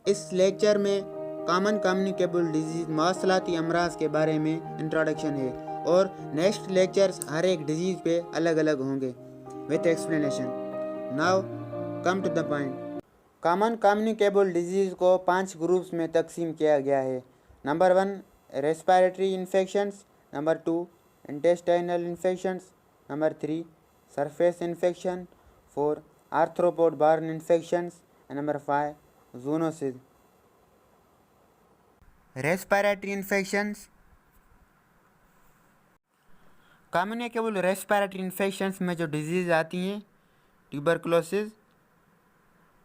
इस लेक्चर में common communicable disease मवासलाती अमराज के बारे में इंट्रोडक्शन है और नेक्स्ट लेक्चर्स हर एक डिजीज पे अलग अलग होंगे with explanation. Now come to the point. Common communicable disease को 5 ग्रुप्स में तकसीम किया गया है। Number 1 respiratory infections, number 2 intestinal infections, number 3 surface infection, 4 arthropod borne infections and number 5 zoonosis. Respiratory infections. Communicable respiratory infections में जो disease आती हैं tuberculosis,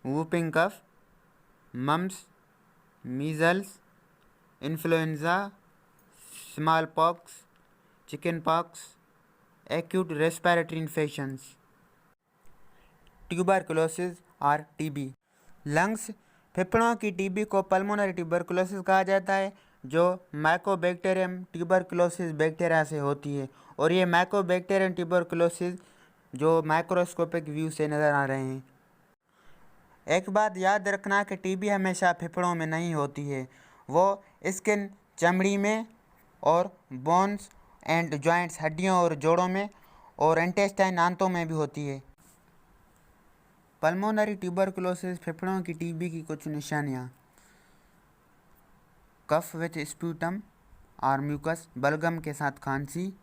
whooping cough, mumps, measles, influenza, small pox, chicken pox, acute respiratory infections. Tuberculosis और TB. Lungs फेफड़ों की TB को pulmonary tuberculosis कहा जाता है, जो माइकोबैक्टीरियम ट्यूबरकुलोसिस बैक्टीरिया से होती है। और ये माइकोबैक्टीरियम ट्यूबरकुलोसिस जो माइक्रोस्कोपिक व्यू से नज़र आ रहे हैं। एक बात याद रखना कि टीबी हमेशा फेफड़ों में नहीं होती है, वो स्किन चमड़ी में और बोन्स एंड जॉइंट्स हड्डियों और जोड़ों में और इंटेस्टाइन आंतों में भी होती है। पल्मोनरी ट्यूबरकुलोसिस फेफड़ों की टीबी की कुछ निशानियाँ: कफ विथ स्प्यूटम और म्यूकस, बलगम के साथ खांसी,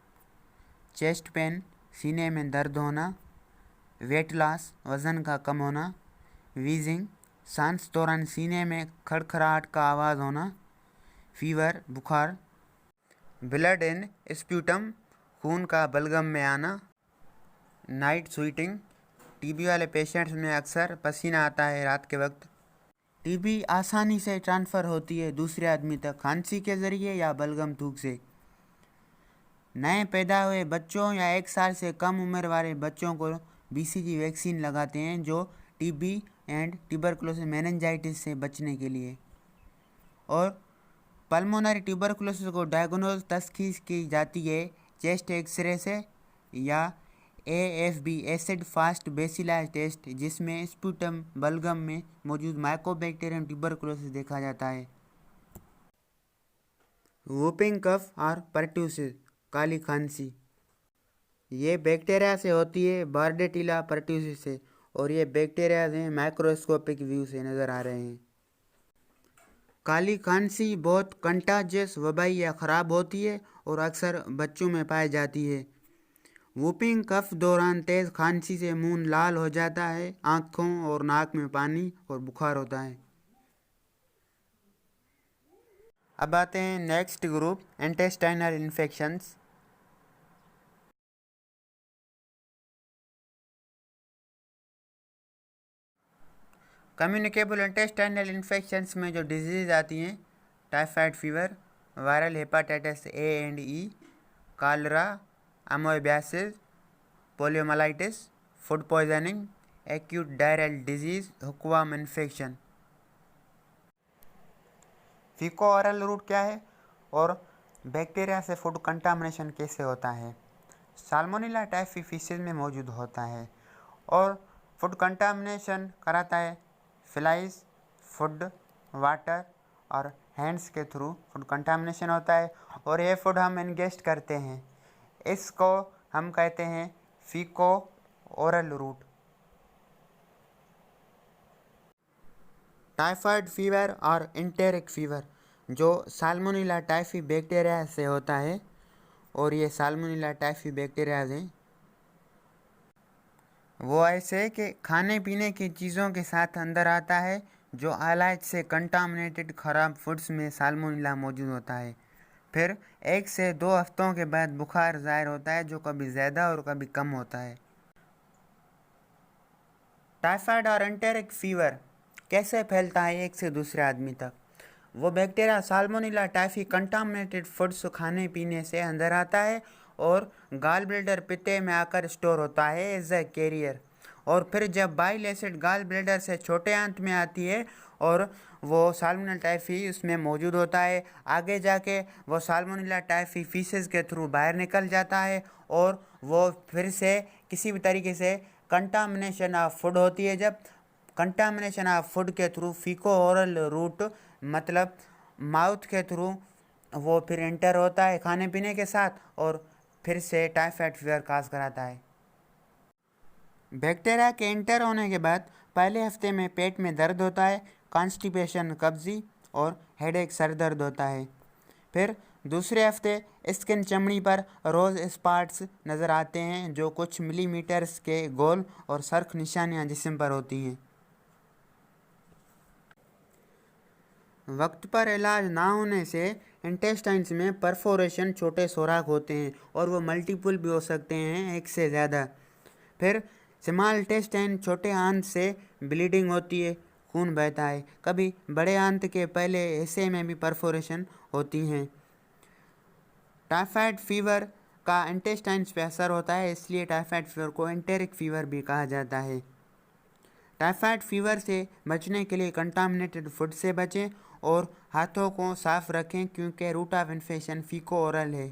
चेस्ट पेन, सीने में दर्द होना, वेट लॉस, वज़न का कम होना, वीजिंग, सांस दौरान सीने में खड़खड़ाहट का आवाज़ होना, फीवर, बुखार, ब्लड इन स्प्यूटम, खून का बलगम में आना, नाइट स्वीटिंग, टीबी वाले पेशेंट्स में अक्सर पसीना आता है रात के वक्त। टीबी आसानी से ट्रांसफ़र होती है दूसरे आदमी तक खांसी के ज़रिए या बलगम थूक से। नए पैदा हुए बच्चों या 1 साल से कम उम्र वाले बच्चों को बीसीजी वैक्सीन लगाते हैं, जो टीबी एंड ट्यूबरकुलोसिस मेनिंजाइटिस से बचने के लिए। और पल्मोनरी ट्यूबरकुलोसिस को डायग्नोज तशखीस की जाती है चेस्ट एक्सरे से या एएफबी एसिड फास्ट बेसिलस टेस्ट, जिसमें स्प्यूटम बलगम में मौजूद माइकोबैक्टीरियम ट्यूबरकुलोसिस देखा जाता है। वूपिंग कफ और परट्यूसिस, काली खांसी, ये बैक्टीरिया से होती है बार्डेटिला परट्यूसिस से, और ये बैक्टीरिया हैं माइक्रोस्कोपिक व्यू से नज़र आ रहे हैं। काली खांसी बहुत कंटाजियस, वबाई या ख़राब होती है और अक्सर बच्चों में पाई जाती है। वूपिंग कफ दौरान तेज़ खांसी से मुंह लाल हो जाता है, आँखों और नाक में पानी और बुखार होता है। अब आते हैं next group, intestinal infections. Communicable intestinal infections में जो डिजीज़ आती हैं typhoid fever, viral hepatitis A and E, cholera, amoebiasis, poliomyelitis, food poisoning, acute diarrhoeal disease, hookworm infection. Faeco oral route क्या है और बैक्टीरिया से फूड कंटामिनेशन कैसे होता है? साल्मोनेला टाइफी फिशेज में मौजूद होता है और फूड कंटामिनेशन कराता है फ्लाइज, फूड, वाटर और हैंड्स के थ्रू फूड कंटामिनेशन होता है और ये फूड हम इंगेस्ट करते हैं। इसको हम कहते हैं फीको ओरल रूट। टाइफाइड फीवर और इंटेरिक फीवर जो साल्मोनेला टाइफी बैक्टीरिया से होता है, और ये साल्मोनेला टाइफी बैक्टीरियाज हैं वो ऐसे कि खाने पीने की चीज़ों के साथ अंदर आता है, जो आलाइज से कंटामिनेटेड ख़राब फूड्स में साल्मोनेला मौजूद होता है। फिर 1 से 2 हफ्तों के बाद बुखार ज़ाहिर होता है, जो कभी ज़्यादा और कभी कम होता है। टाइफाइड और एंटेरिक फीवर कैसे फैलता है एक से दूसरे आदमी तक? वो bacteria salmonella typhi contaminated foods खाने पीने से अंदर आता है और गाल ब्लैडर पित्ते में आकर स्टोर होता है एज ए कैरियर, और फिर जब बाइल एसिड गाल ब्लैडर से छोटे आंत में आती है और वो साल्मोनेला टाइफी उसमें मौजूद होता है, आगे जाके वो साल्मोनेला टाइफी फीसेस के थ्रू बाहर निकल जाता है और वो फिर से किसी भी तरीके से कंटामिनेशन ऑफ फूड होती है। जब कंटामिनेशन ऑफ फूड के थ्रू फीको ओरल रूट, मतलब माउथ के थ्रू वो फिर इंटर होता है खाने पीने के साथ और फिर से टाइफाइड फीवर काज कराता है। बैक्टीरिया के इंटर होने के बाद पहले हफ्ते में पेट में दर्द होता है, कॉन्स्टिपेशन कब्जी और हेडेक सर दर्द होता है। फिर दूसरे हफ्ते स्किन चमड़ी पर रोज स्पॉट्स नज़र आते हैं जो कुछ मिलीमीटर्स के गोल और सर्ख निशानियां जिस्म पर होती हैं। वक्त पर इलाज ना होने से इंटेस्टाइन्स में परफोरेशन, छोटे सुराख होते हैं और वो मल्टीपल भी हो सकते हैं, एक से ज़्यादा। फिर स्मॉल इंटेस्टाइन, छोटे आंत से ब्लीडिंग होती है, खून बहता है। कभी बड़े आंत के पहले हिस्से में भी परफोरेशन होती हैं। टाइफाइड फीवर का इंटेस्टाइन्स पे असर होता है, इसलिए टाइफाइड फीवर को एंटेरिक फीवर भी कहा जाता है। टाइफाइड फीवर से बचने के लिए कंटामिनेटेड फूड से बचें और हाथों को साफ रखें क्योंकि root of infection faeco oral है।